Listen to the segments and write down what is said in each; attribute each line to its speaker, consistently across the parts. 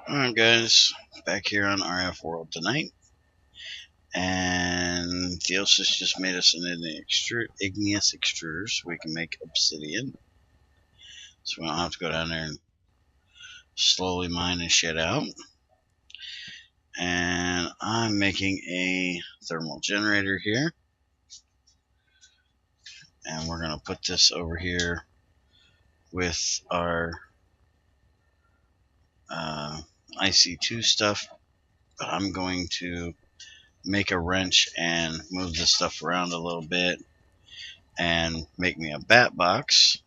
Speaker 1: Alright guys, back here on RF World tonight, and Theosis just made us an igneous extruder so we can make obsidian, so we don't have to go down there and slowly mine this shit out. And I'm making a thermal generator here, and we're going to put this over here with our IC2 stuff, but I'm going to make a wrench and move this stuff around a little bit and make me a bat box.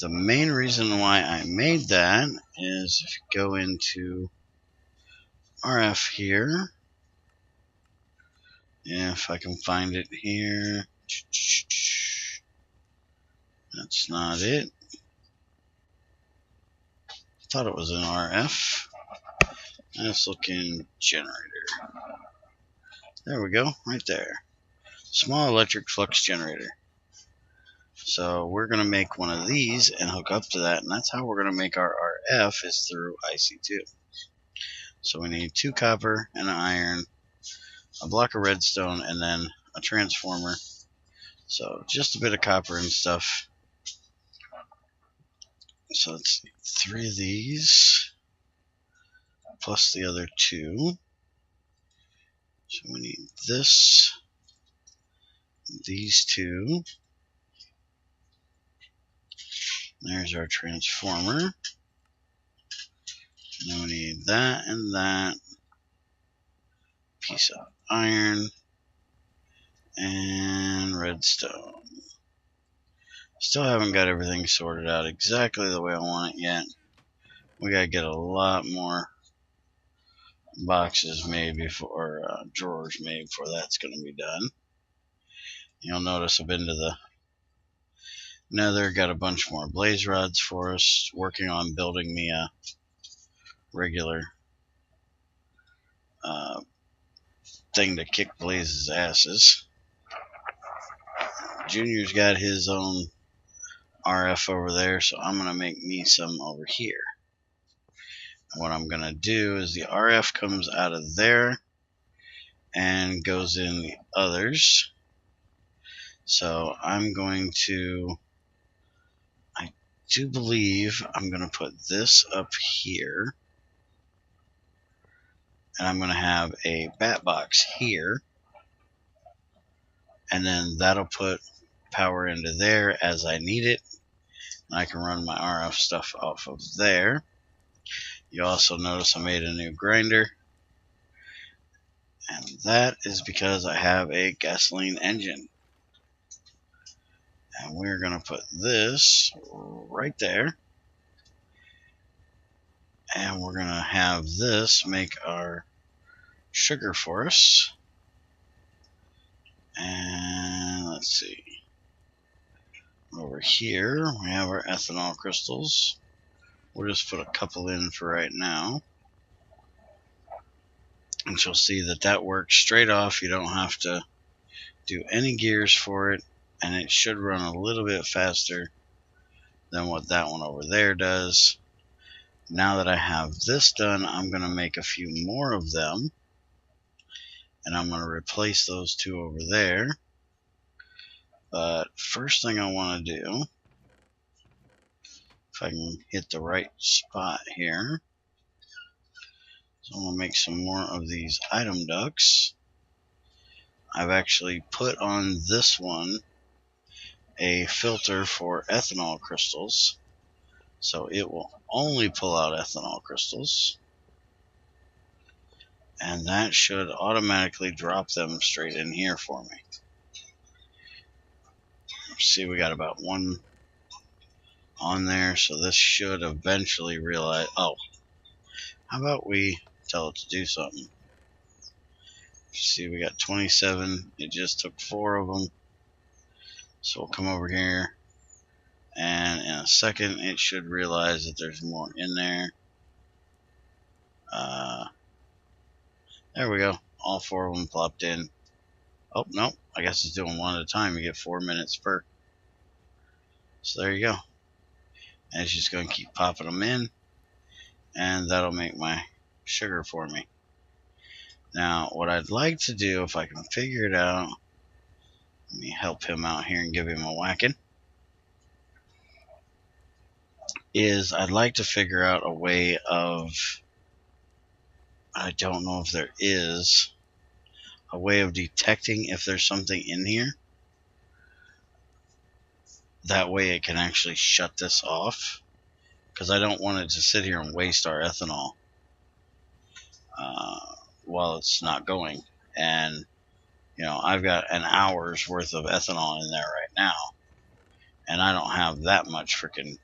Speaker 1: The main reason why I made that is if you go into RF here, if I can find it here, that's not it. I thought it was an RF. Let's look in generator. There we go, right there. Small electric flux generator. So we're going to make one of these and hook up to that, and that's how we're going to make our RF, is through IC2. So we need 2 copper and an iron, a block of redstone, and then a transformer. So just a bit of copper and stuff. So let's see, 3 of these plus the other 2. So we need this, these 2. There's our transformer. And then we need that and that. Piece of iron and redstone. Still haven't got everything sorted out exactly the way I want it yet. We gotta get a lot more boxes made before, drawers made before that's gonna be done. You'll notice I've been to the Nether, got a bunch more blaze rods for us, working on building me a regular thing to kick Blaze's asses. Junior's got his own RF over there, so I'm going to make me some over here. And what I'm going to do is the RF comes out of there and goes in the others. So I'm going to, I do believe I'm going to put this up here. And I'm going to have a bat box here. And then that'll put power into there as I need it. And I can run my RF stuff off of there. You also notice I made a new grinder. And that is because I have a gasoline engine. And we're going to put this right there. And we're going to have this make our sugar for us. And let's see. Over here, we have our ethanol crystals. We'll just put a couple in for right now. And you'll see that that works straight off. You don't have to do any gears for it. And it should run a little bit faster than what that one over there does. Now that I have this done, I'm going to make a few more of them. And I'm going to replace those 2 over there. But first thing I want to do, if I can hit the right spot here, so I'm going to make some more of these item ducts. I've actually put on this one a filter for ethanol crystals, so it will only pull out ethanol crystals, and that should automatically drop them straight in here for me. See, we got about 1 on there, so this should eventually realize, oh, how about we tell it to do something. See, we got 27, it just took 4 of them. So we'll come over here, and in a second it should realize that there's more in there. There we go, all 4 of them plopped in. Oh, no, I guess it's doing 1 at a time. You get 4 minutes per. So there you go. And it's just going to keep popping them in. and that'll make my sugar for me. Now, what I'd like to do, if I can figure it out, let me help him out here and give him a whacking, is I'd like to figure out a way of, I don't know if there is, a way of detecting if there's something in here. That way it can actually shut this off, because I don't want it to sit here and waste our ethanol while it's not going. And you know, I've got an hour's worth of ethanol in there right now, and I don't have that much freaking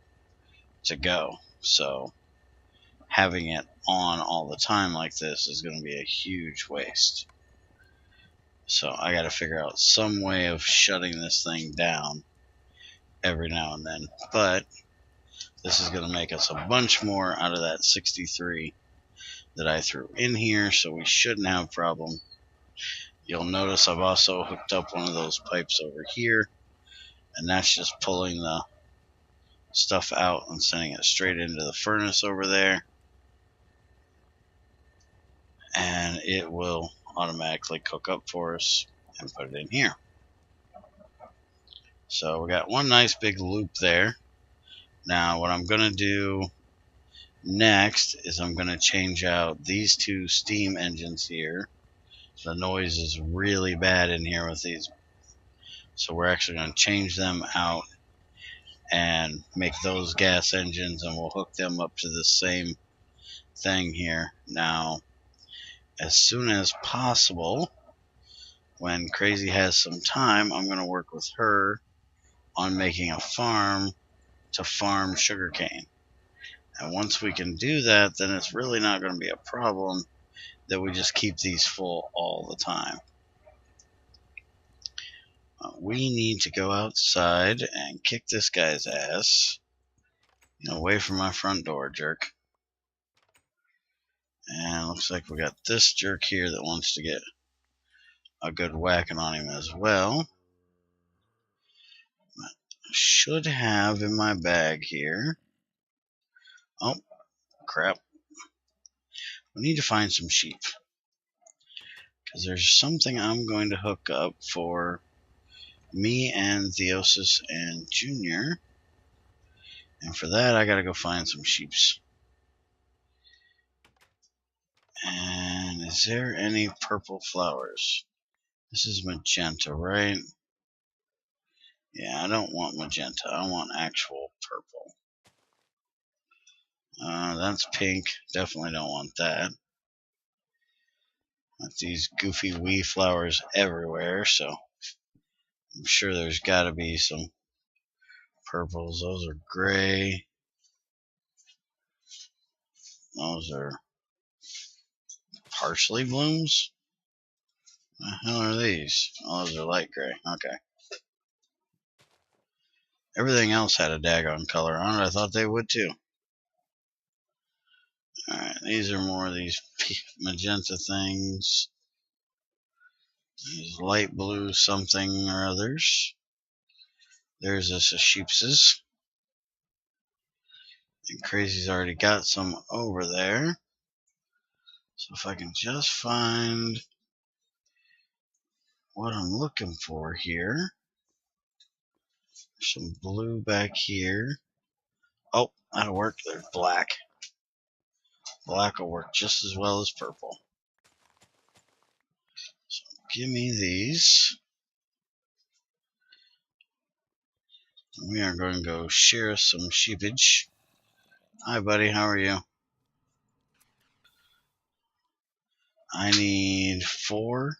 Speaker 1: to go. So having it on all the time like this is going to be a huge waste. So I got to figure out some way of shutting this thing down every now and then. But this is going to make us a bunch more out of that 63 that I threw in here, so we shouldn't have a problem. You'll notice I've also hooked up one of those pipes over here, and that's just pulling the stuff out and sending it straight into the furnace over there, and it will automatically cook up for us and put it in here. So we got one nice big loop there. Now what I'm going to do next is I'm going to change out these two steam engines here. The noise is really bad in here with these, so we're actually going to change them out and make those gas engines, and we'll hook them up to the same thing here. Now, as soon as possible, when Crazy has some time, I'm going to work with her on making a farm to farm sugarcane. And once we can do that, then it's really not going to be a problem that we just keep these full all the time. We need to go outside and kick this guy's ass. Away from my front door, jerk. And looks like we got this jerk here that wants to get a good whacking on him as well. I should have in my bag here. Oh, crap. We need to find some sheep, because there's something I'm going to hook up for me and Theosis and Junior. And for that, I gotta go find some sheeps. And is there any purple flowers? This is magenta, right? Yeah, I don't want magenta. I want actual purple. That's pink. Definitely don't want that. Got these goofy wee flowers everywhere, so I'm sure there's got to be some purples. Those are gray. Those are parsley blooms. What the hell are these? Oh, those are light gray. Okay. Everything else had a daggone color on it. I thought they would too. Alright, these are more of these magenta things. These light blue something or others. There's this a sheeps's. And Crazy's already got some over there. So if I can just find what I'm looking for here. Some blue back here. Oh, that'll work. There's black. Black will work just as well as purple. So give me these. We are going to go share some sheepage. Hi, buddy. How are you? I need 4,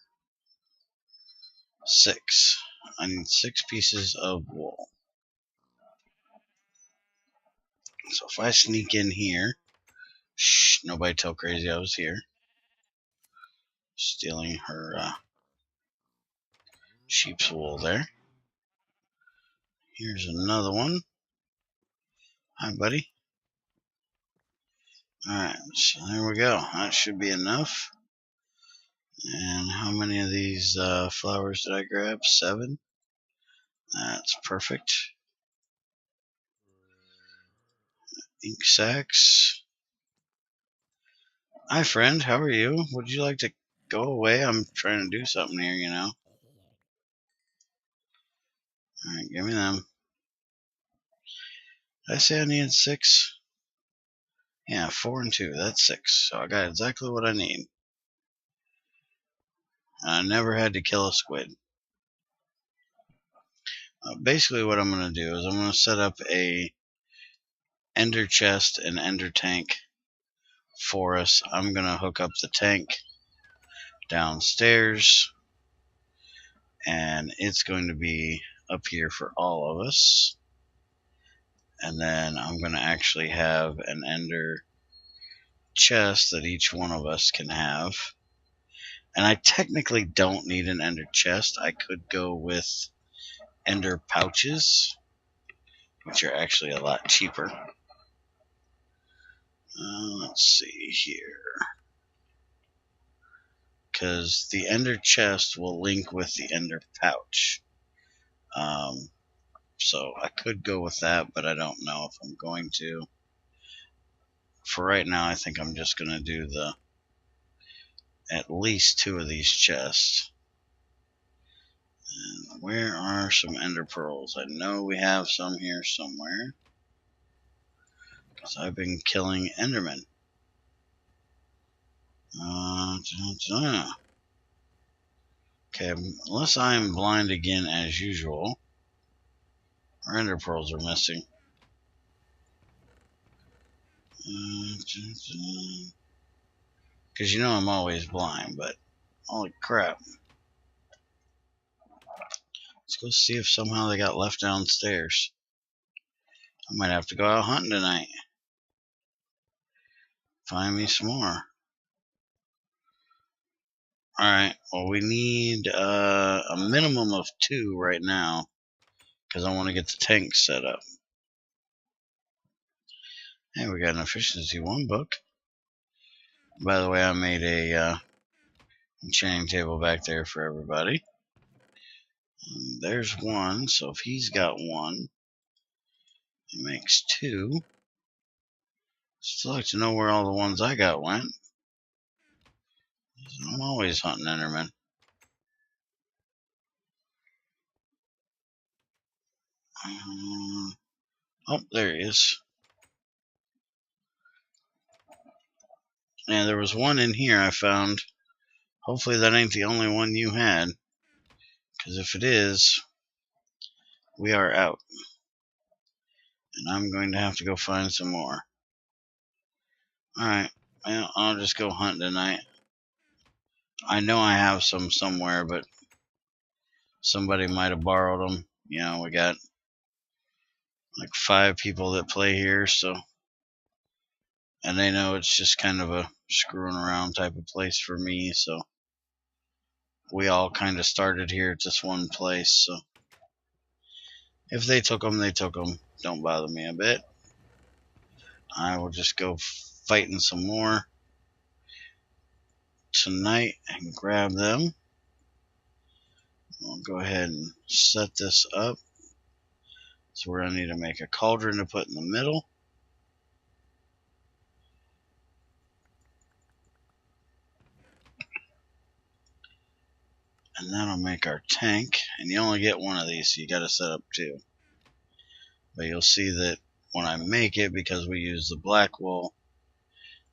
Speaker 1: 6. I need 6 pieces of wool. So if I sneak in here, shh, nobody tell Crazy I was here. Stealing her sheep's wool there. Here's another one. Hi, buddy. Alright, so there we go. That should be enough. And how many of these flowers did I grab? 7. That's perfect. Ink sacks. Hi, friend. How are you? Would you like to go away? I'm trying to do something here, you know. Alright, give me them. Did I say I needed 6? Yeah, 4 and 2. That's 6. So I got exactly what I need. I never had to kill a squid. Basically what I'm going to do is I'm going to set up a ender chest and ender tank for us. I'm going to hook up the tank downstairs, and it's going to be up here for all of us. And then I'm going to actually have an ender chest that each one of us can have. And I technically don't need an ender chest. I could go with ender pouches, which are actually a lot cheaper. Let's see here. Because the ender chest will link with the ender pouch. So I could go with that, but I don't know if I'm going to. For right now, I think I'm just going to do at least 2 of these chests. And where are some ender pearls? I know we have some here somewhere, because I've been killing endermen. Okay, unless I'm blind again as usual, our ender pearls are missing. Because you know I'm always blind, but holy crap. Let's go see if somehow they got left downstairs. I might have to go out hunting tonight. Find me some more. Alright, well we need a minimum of 2 right now, because I want to get the tank set up. Hey, we got an efficiency 1 book. By the way, I made a enchanting table back there for everybody. And there's 1, so if he's got 1, it makes 2. Still like to know where all the ones I got went. I'm always hunting endermen. Oh, there he is. Yeah, there was 1 in here I found. Hopefully that ain't the only one you had. Because if it is, we are out. And I'm going to have to go find some more. Alright, well, I'll just go hunt tonight. I know I have some somewhere, but somebody might have borrowed them. You know, we got like 5 people that play here, so. And they know it's just kind of a screwing around type of place for me, so. We all kind of started here at this one place, so. If they took them, they took them. Don't bother me a bit. I will just go fighting some more tonight and grab them. I'll go ahead and set this up. So we're going to need to make a cauldron to put in the middle. And that'll make our tank. And you only get 1 of these, so you got to set up 2. But you'll see that when I make it, because we use the black wool,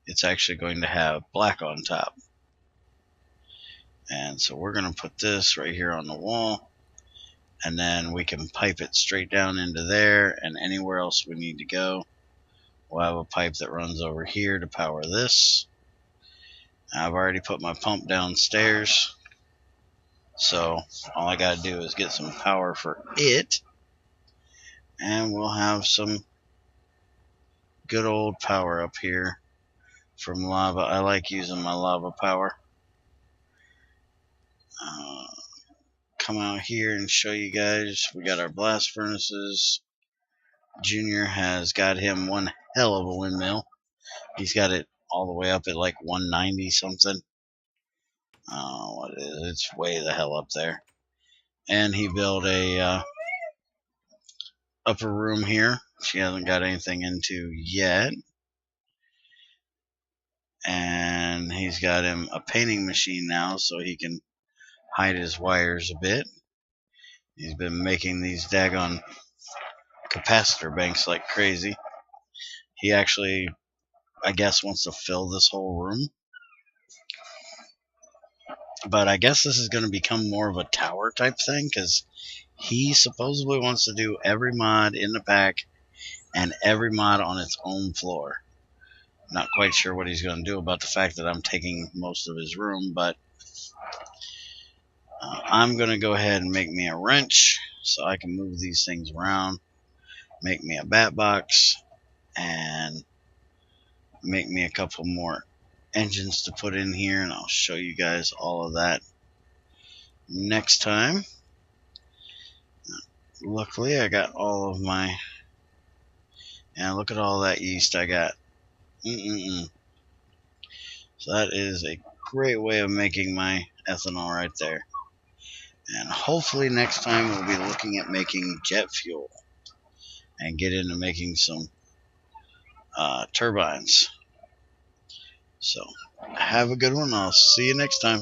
Speaker 1: it's actually going to have black on top. And so we're going to put this right here on the wall. And then we can pipe it straight down into there, and anywhere else we need to go. We'll have a pipe that runs over here to power this. I've already put my pump downstairs, so all I gotta do is get some power for it, and we'll have some good old power up here from lava. I like using my lava power. Come out here and show you guys. We got our blast furnaces. Junior has got him one hell of a windmill. He's got it all the way up at like 190 something. What is it? It's way the hell up there. And he built a upper room here. She hasn't got anything into yet. And he's got him a painting machine now so he can hide his wires a bit. He's been making these daggone capacitor banks like crazy. He actually, I guess, wants to fill this whole room. But I guess this is going to become more of a tower type thing, because he supposedly wants to do every mod in the pack and every mod on its own floor. Not quite sure what he's going to do about the fact that I'm taking most of his room, but I'm going to go ahead and make me a wrench so I can move these things around, make me a bat box, and make me a couple more engines to put in here, and I'll show you guys all of that next time. Luckily, I got all of my... And look at all that yeast I got. So that is a great way of making my ethanol right there. And hopefully next time we'll be looking at making jet fuel and get into making some turbines. So have a good one. I'll see you next time.